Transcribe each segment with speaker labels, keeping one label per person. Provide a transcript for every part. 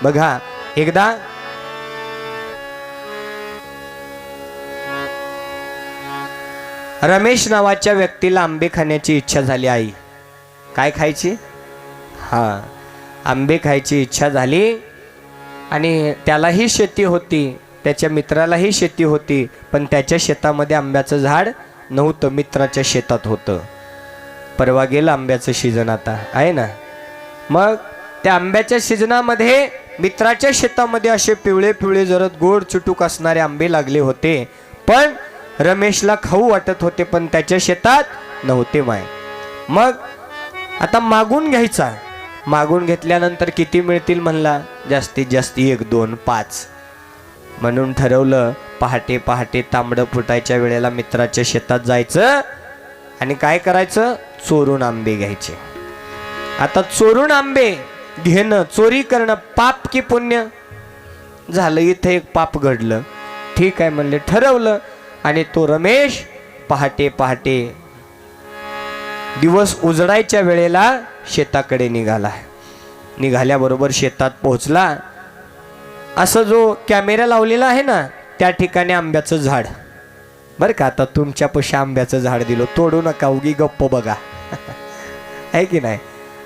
Speaker 1: बघा एकदा रमेश नावाच्या व्यक्तीला आंबे खाण्याची इच्छा झाली. आई काय खायची? हा, आंबे खायची इच्छा झाली. आणि त्यालाही शेती होती, त्याच्या मित्रालाही शेती होती, पण त्याच्या शेतामध्ये आंब्याचं झाड नव्हतं, मित्राच्या शेतात होतं. परवा गेलं आंब्याचं सीजन, आता आहे ना. मग त्या आंब्याच्या सीजनामध्ये मित्राच्या शेतामध्ये असे पिवळे पिवळे जरद गोड चुटूक असणारे आंबे लागले होते, पण रमेशला खाऊ वाटत होते, पण त्याच्या शेतात नव्हते माय. मग आता मागून घ्यायचा. मागून घेतल्यानंतर किती मिळतील म्हणला? जास्तीत जास्त 1, 2, 5 म्हणून ठरवलं. पहाटे पहाटे तांबडं फुटायच्या वेळेला मित्राच्या शेतात जायचं आणि काय करायचं? चोरून आंबे घ्यायचे. आता चोरून आंबे घेणं, चोरी करणं पाप की पुण्य? झालं इथं एक पाप घडलं. ठीक आहे म्हणले, ठरवलं. आणि तो रमेश पहाटे पहाटे दिवस उजडायच्या वेळेला शेताकडे निघाला. निघाल्याबरोबर शेतात पोहोचला. असं जो कॅमेरा लावलेला आहे ना, त्या ठिकाणी आंब्याचं झाड. बरं का, आता तुमच्यापाशी आंब्याचं झाड दिलं, तोडू नका, उगी गप्प बघा. आहे की नाही?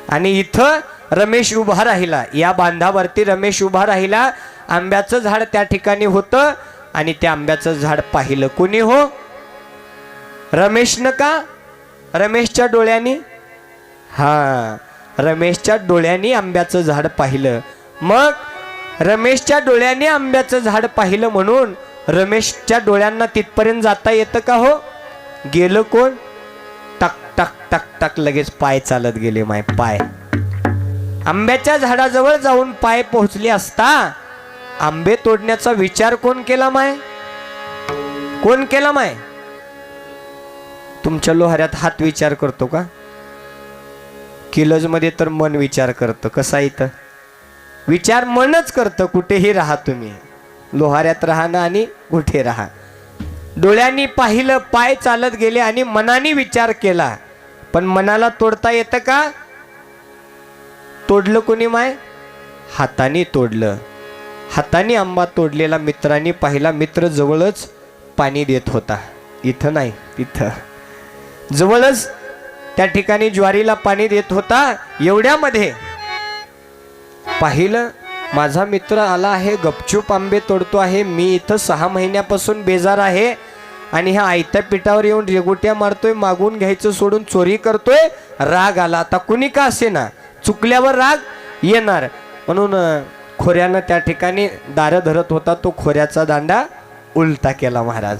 Speaker 1: आणि इथं रमेश उभा राहिला, या बांधावरती रमेश उभा राहिला. आंब्याचं झाड त्या ठिकाणी होतं आणि त्या आंब्याचं झाड पाहिलं. कोणी हो? रमेशनं का? रमेशच्या डोळ्यांनी. हा, रमेशच्या डोळ्यांनी आंब्याचं झाड पाहिलं. मग रमेशच्या डोळ्यांनी आंब्याचं झाड पाहिलं म्हणून रमेशच्या डोळ्यांना तिथपर्यंत जाता येतं का हो? गेलं कोण? टक टक टक टक लगेच पाय चालत गेले माय. पाय आंब्याच्या झाडाजवळ जाऊन पाय पोहोचले असता आंबे तोडण्याचा विचार कोण केला माय? कोण केला माय? तुमच्या लोहाऱ्यात हात विचार करतो का? किलज मध्ये तर मन विचार करतं. कसा इथं विचार मनच करतं. कुठेही राहा तुम्ही, लोहाऱ्यात राहा ना आणि कुठे राहा. डोळ्यांनी पाहिलं, पाय चालत गेले आणि मनाने विचार केला. पण मनाला तोडता येतं का? तोडलं कोणी माय? हाताने तोडलं. हाताने आंबा तोडलेला मित्रांनी पाहिला. मित्र जवळच पाणी देत होता. इथं नाही, तिथं जवळच त्या ठिकाणी ज्वारीला पाणी देत होता. एवढ्यामध्ये पाहिलं, माझा मित्र आला आहे, गपचूप आंबे तोडतो आहे. मी इथं 6 महिन्यापासून बेजार आहे आणि ह्या आयत्या पिठावर येऊन रेगोट्या मारतोय, मागून घ्यायचं सोडून चोरी करतोय. राग आला. आता कुणी का असे ना, चुकल्यावर राग येणार. म्हणून खोऱ्यानं त्या ठिकाणी दारं धरत होता, तो खोऱ्याचा दांडा उलटा केला महाराज.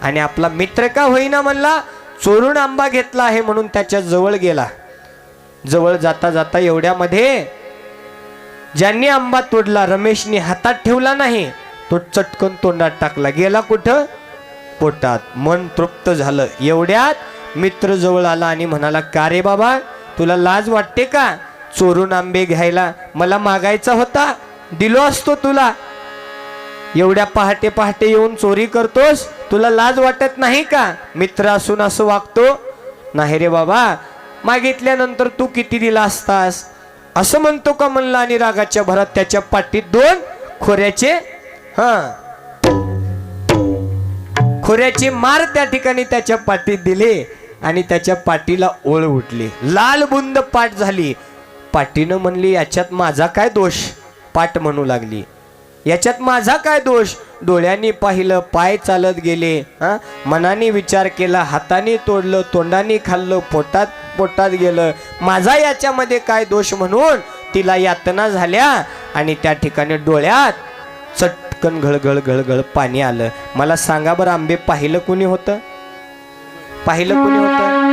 Speaker 1: आणि आपला मित्र का होईना म्हणला, चोरून आंबा घेतला आहे म्हणून त्याच्या जवळ गेला. जवळ जाता जाता एवढ्यामध्ये ज्यांनी आंबा तोडला रमेशने हातात ठेवला नाही, तो चटकन तोंडात टाकला. गेला कुठं? पोटात. मन तृप्त झालं. एवढ्यात मित्र जवळ आला आणि म्हणाला, का रे बाबा, तुला लाज वाटते का चोरून आंबे घ्यायला? मला मागायचा होता, दिलो असतो तुला. एवढ्या पहाटे पहाटे येऊन चोरी करतोस, तुला लाज वाटत नाही का? मित्र असून असं वागतो? नाही रे बाबा, मागितल्यानंतर तू किती दिला असतास असं म्हणतो का म्हणला. आणि रागाच्या भरात त्याच्या पाठीत 2 खोऱ्याचे खोऱ्याचे मार त्या ठिकाणी त्याच्या पाठीत दिले आणि त्याच्या पाठीला ओळ उठली. लाल बुंद पाठ झाली. पाठीनं म्हणली, याच्यात माझा काय दोष? पाठ म्हणू लागली, याच्यात माझा काय दोष? डोळ्यांनी पाहिलं, पाय चालत गेले, मनाने विचार केला, हाताने तोडलं, तोंडाने खाल्लं, पोटात गेलं, माझा याच्यामध्ये काय दोष? म्हणून तिला यातना झाल्या आणि त्या ठिकाणी डोळ्यात चटकन घळघळ घळघळ पाणी आलं. मला सांगा बरं, आंबे पाहिलं कोणी होतं? पाहिलं कोणी होतं?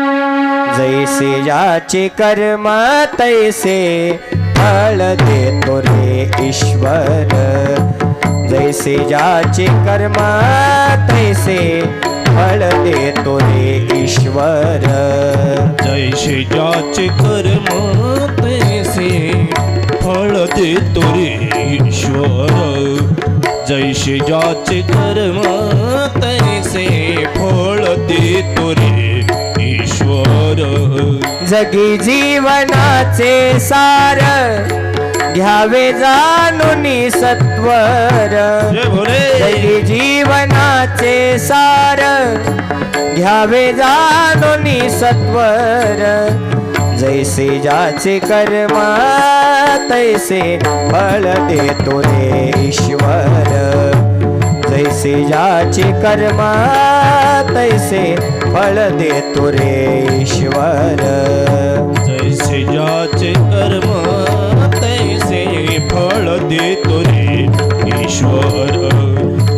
Speaker 1: जैसे जाचे कर्म तैसे फळ देतो रे ईश्वर. जैसे जाचे कर्म तैसे फळ देतो रे ईश्वर.
Speaker 2: जैसे जाचे कर्म तैसे फळ देतो रे ईश्वर. जैसे जाचे कर्म तैसे फळ देतो रे ईश्वर.
Speaker 1: जगी जीवनाचे सार घ्यावे जाणून सत्वर
Speaker 2: जय भोले
Speaker 1: जगी जीवनाचे सार घ्यावे जाणून सत्वर जैसे ज्याचे कर्म तैसे फळ देतो रे ईश्वर जैसे ज्याचे कर्म तैसे फळ देतो रे ईश्वर
Speaker 2: जैसे ज्याचे कर्म तैसे फळ देतो रे ईश्वर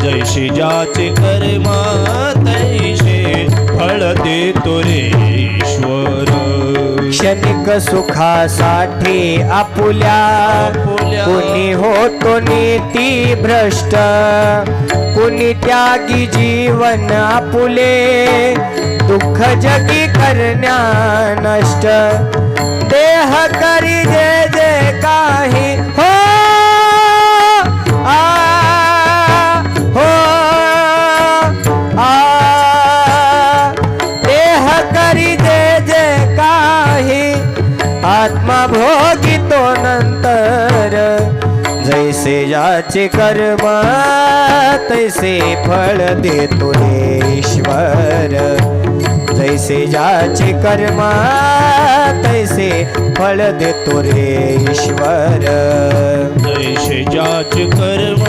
Speaker 2: जैसे ज्याचे कर्म तैसे फळ देतो रे ईश्वर
Speaker 1: क्षणिक सुखासाठी आपुल्या कुणी होतो नीती भ्रष्ट कुणी त्यागी जीवन आपुले दुःख जगी करण्या नष्ट देह करी जे जे काही हो आ हो आ देह करी जे जे काही आत्मा भोगितो नंतर जैसे ज्याचे कर्म तैसे फळ देतो रे ईश्वर जैसे ज्याचे कर्म तैसे फळ देतो रे ईश्वर
Speaker 2: जैसे ज्याचे कर्म